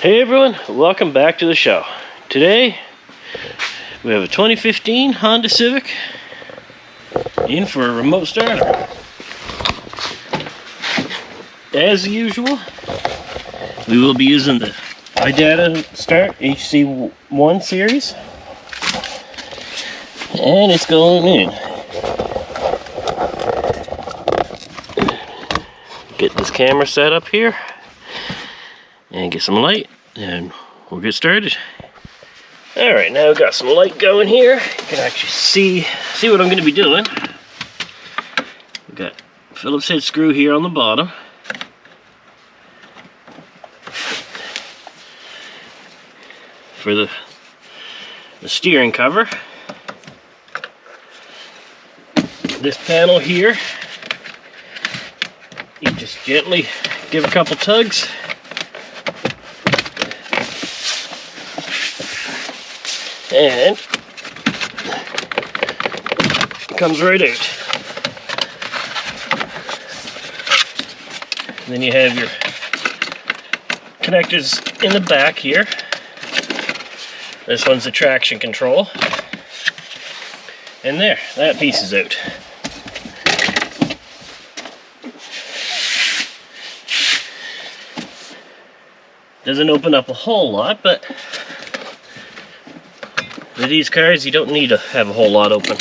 Hey everyone, welcome back to the show. Today we have a 2015 Honda Civic in for a remote starter. As usual, we will be using the Idata-start HC1 series, and it's going in. Get this camera set up here and get some light, and we'll get started. Alright, now we've got some light going here. You can actually see what I'm going to be doing. We've got a Phillips head screw here on the bottom. For the steering cover. This panel here, you just gently give a couple tugs. And it comes right out. And then you have your connectors in the back here. This one's the traction control. And there, that piece is out. Doesn't open up a whole lot, but with these cars, you don't need to have a whole lot open.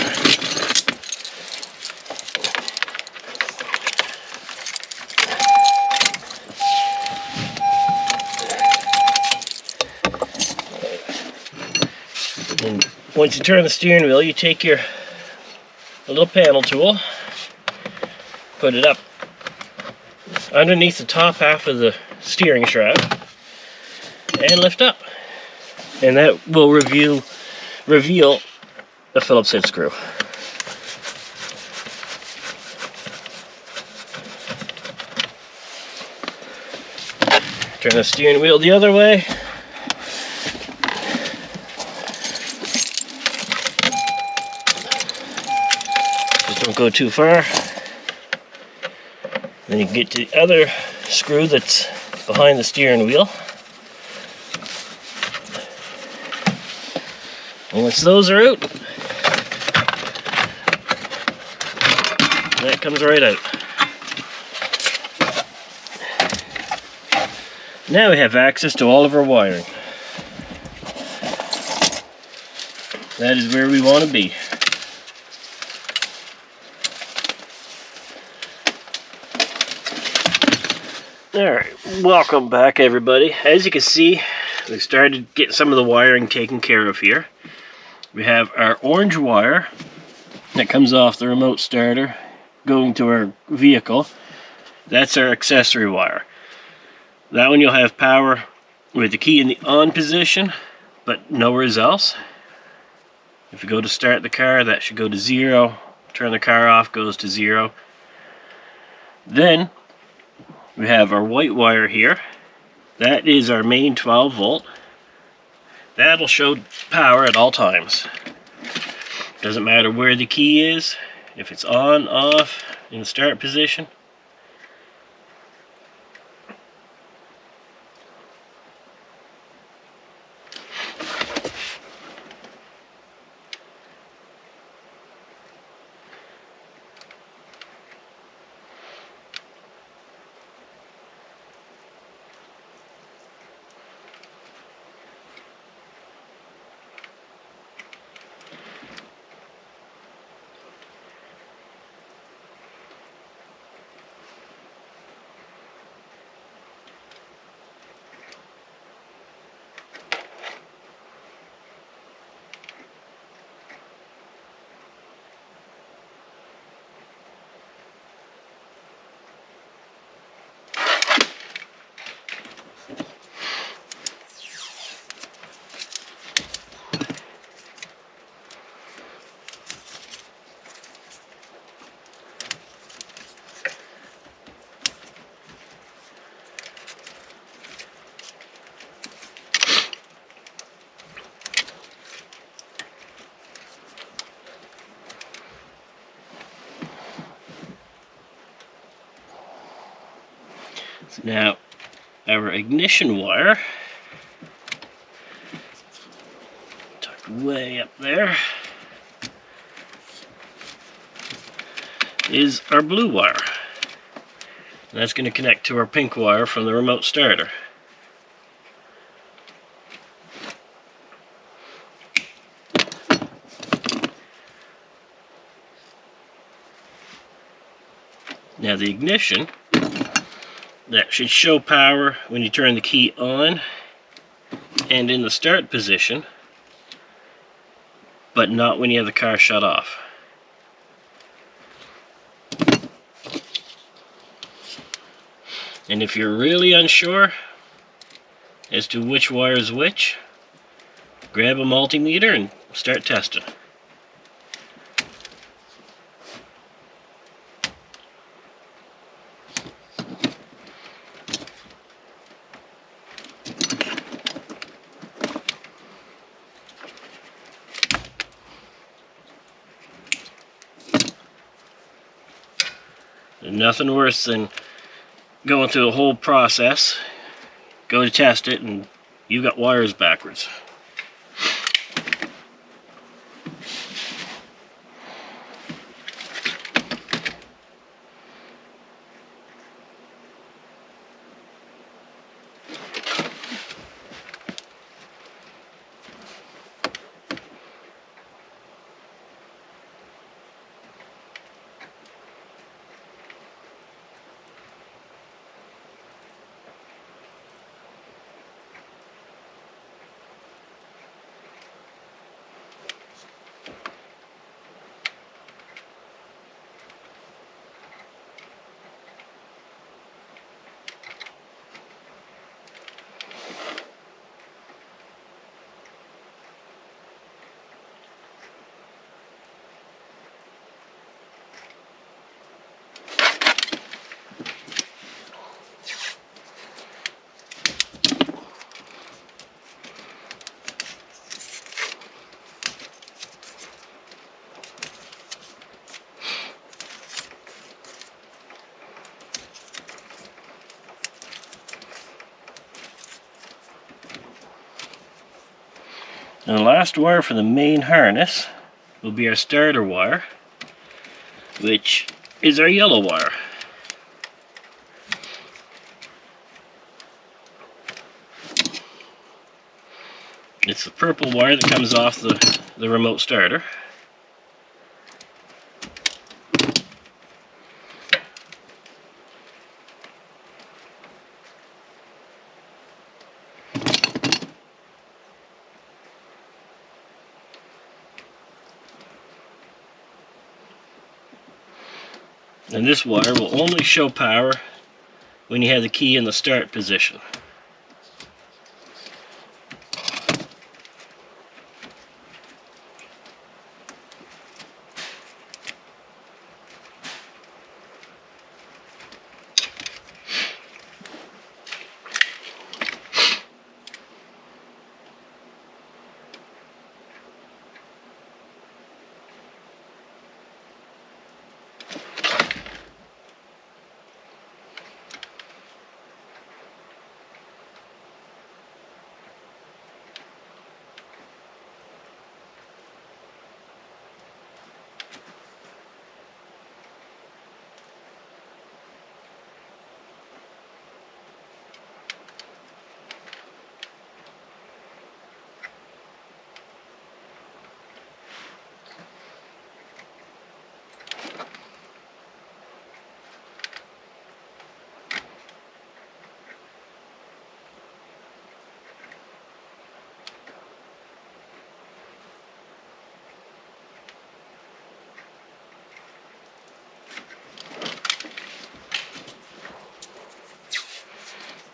And once you turn the steering wheel, you take your little panel tool, put it up underneath the top half of the steering shroud, and lift up. And that will reveal the Phillips head screw. Turn the steering wheel the other way. Just don't go too far. Then you can get to the other screw that's behind the steering wheel. And once those are out, that comes right out. Now we have access to all of our wiring. That is where we want to be. Alright, welcome back everybody. As you can see, we started getting some of the wiring taken care of here. We have our orange wire that comes off the remote starter going to our vehicle. That's our accessory wire. That one you'll have power with the key in the on position, but nowhere else. If you go to start the car, that should go to 0. Turn the car off, goes to 0. Then we have our white wire here. That is our main 12 volt. That'll show power at all times. Doesn't matter where the key is, if it's on, off, in the start position. Now, our ignition wire way up there is our blue wire. And that's going to connect to our pink wire from the remote starter. Now the ignition, that should show power when you turn the key on and in the start position, but not when you have the car shut off. And if you're really unsure as to which wire is which, grab a multimeter and start testing. There's nothing worse than going through the whole process, go to test it, and you got wires backwards. And the last wire for the main harness will be our starter wire, which is our yellow wire. It's the purple wire that comes off the remote starter. And this wire will only show power when you have the key in the start position.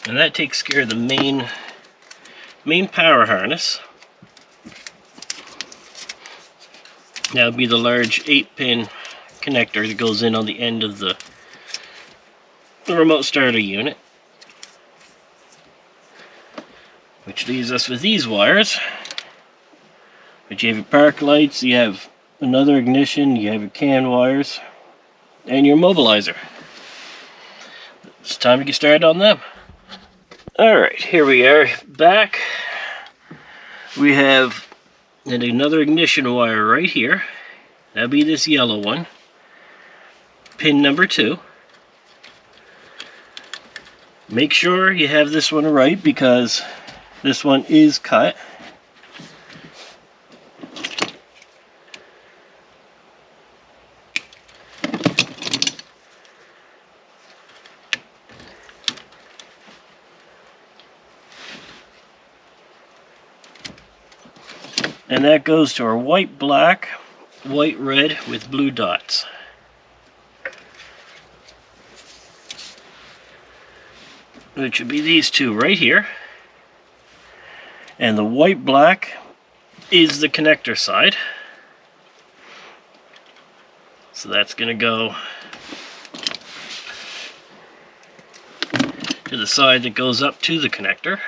And that takes care of the main power harness. That would be the large 8-pin connector that goes in on the end of the remote starter unit. Which leaves us with these wires. But you have your park lights, you have another ignition, you have your CAN wires, and your mobilizer. It's time to get started on them. Alright, here we are back. We have And another ignition wire right here. That'll be this yellow one. Pin number 2. Make sure you have this one right because this one is cut. And that goes to our white, black, white, red with blue dots. Which would be these two right here. And the white, black is the connector side. So that's going to go to the side that goes up to the connector.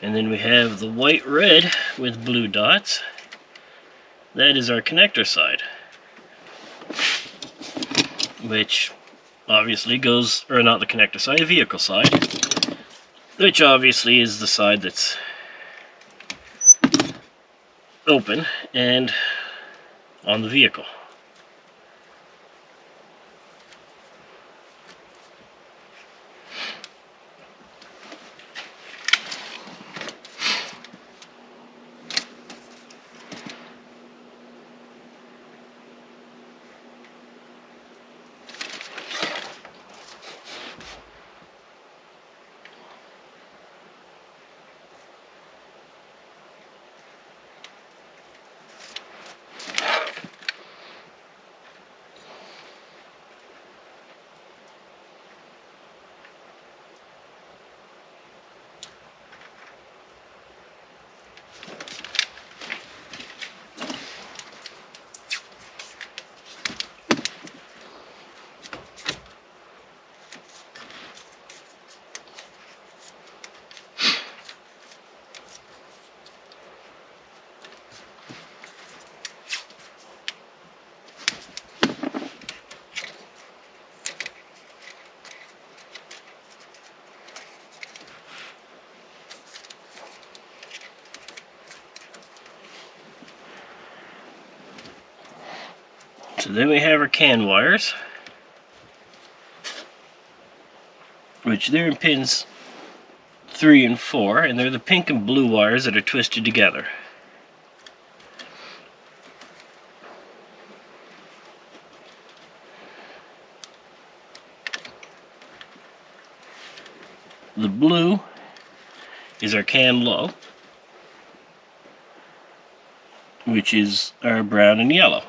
And then we have the white, red with blue dots. That is our connector side, which obviously goes, or not the connector side, the vehicle side, which obviously is the side that's open and on the vehicle. So then we have our CAN wires, which they're in pins 3 and 4, and they're the pink and blue wires that are twisted together. The blue is our CAN low, which is our brown and yellow.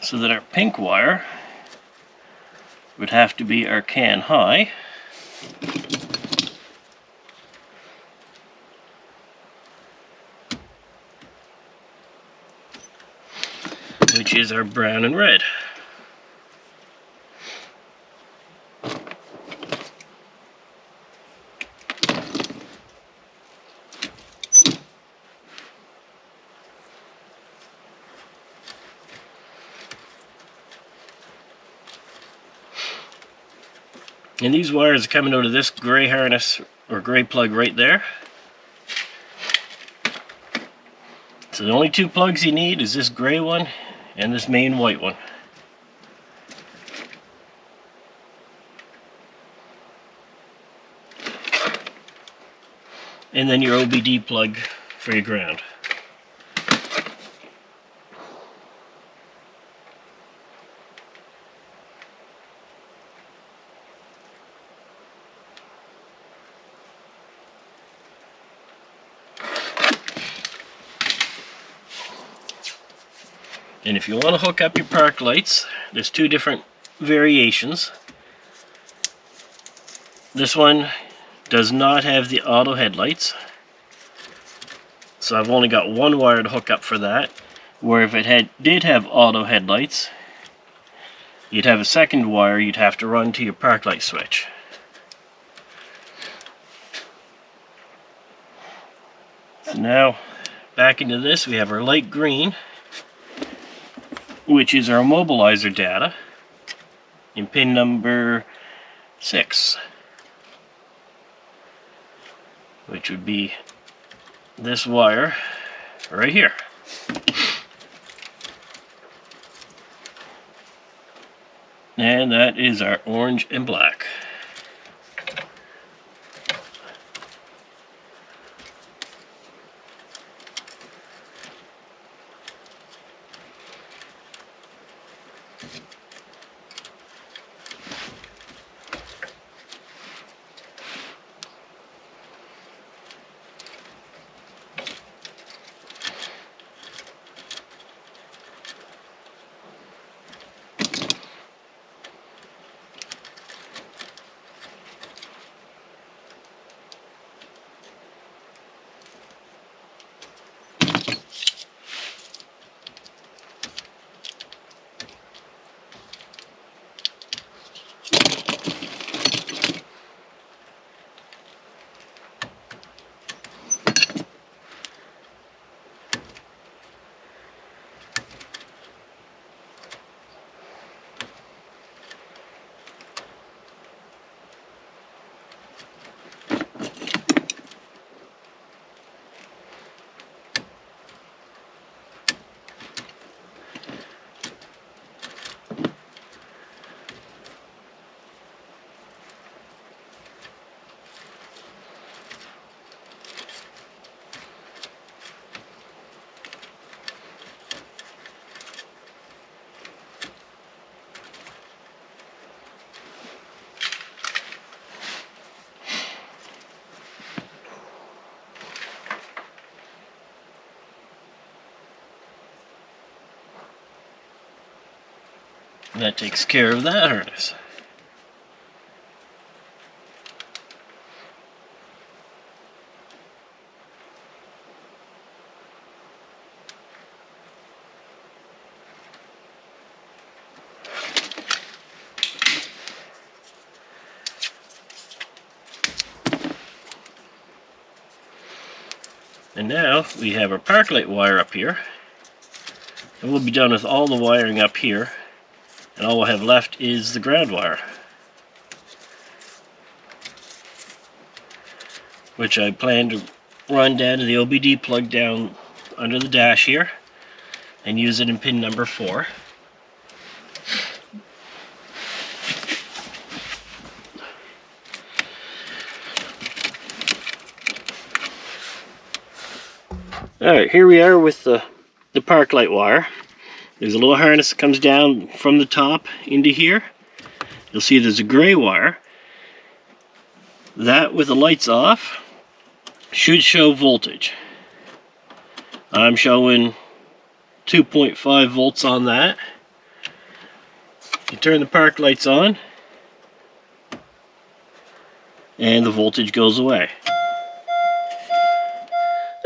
So that our pink wire would have to be our CAN high, is our brown and red. And these wires are coming out of this gray harness or gray plug right there. So the only two plugs you need is this gray one and this main white one. And then your OBD plug for your ground. And if you want to hook up your park lights, there's two different variations. This one does not have the auto headlights, so I've only got one wire to hook up for that. Where if it did have auto headlights, you'd have a second wire you'd have to run to your park light switch. So now back into this, we have our light green, which is our mobilizer data in pin number 6, which would be this wire right here. And that is our orange and black. And that takes care of that harness. And now we have our park light wire up here. And we'll be done with all the wiring up here. And all we'll have left is the ground wire, which I plan to run down to the OBD plug down under the dash here and use it in pin number 4. Alright, here we are with the park light wire. There's a little harness that comes down from the top into here. You'll see there's a gray wire. That, with the lights off, should show voltage. I'm showing 2.5 volts on that. You turn the park lights on, and the voltage goes away.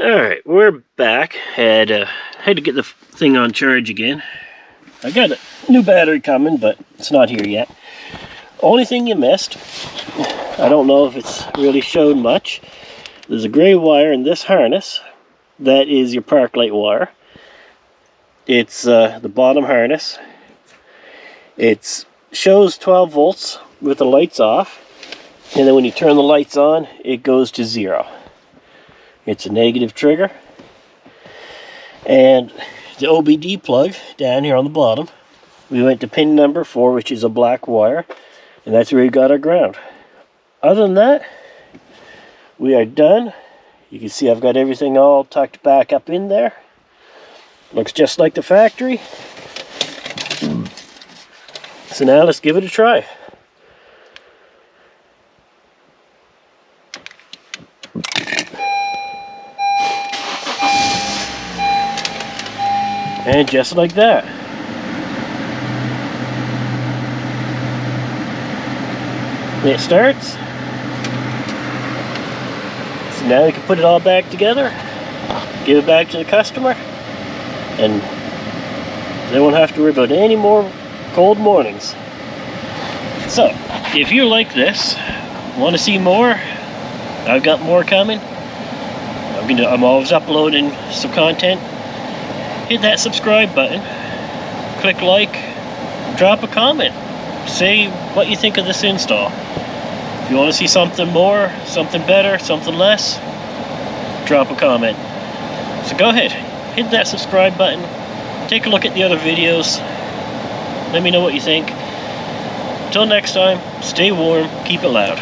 Alright, we're back. Had to get the thing on charge again. I got a new battery coming, but it's not here yet. Only thing you missed, I don't know if it's really showed much. There's a gray wire in this harness. That is your park light wire. It's the bottom harness. It shows 12 volts with the lights off, and then when you turn the lights on, it goes to 0. It's a negative trigger. And the OBD plug down here on the bottom, we went to pin number 4, which is a black wire, and that's where we got our ground. Other than that, we are done. You can see I've got everything all tucked back up in there. Looks just like the factory. So now let's give it a try. And just like that. It starts. So now we can put it all back together, give it back to the customer, and they won't have to worry about any more cold mornings. So, if you like this, want to see more, I've got more coming. I'm always uploading some content. Hit that subscribe button, click like, drop a comment, say what you think of this install. If you want to see something more, something better, something less, drop a comment. So go ahead, hit that subscribe button, take a look at the other videos, let me know what you think. Until next time, stay warm, keep it loud.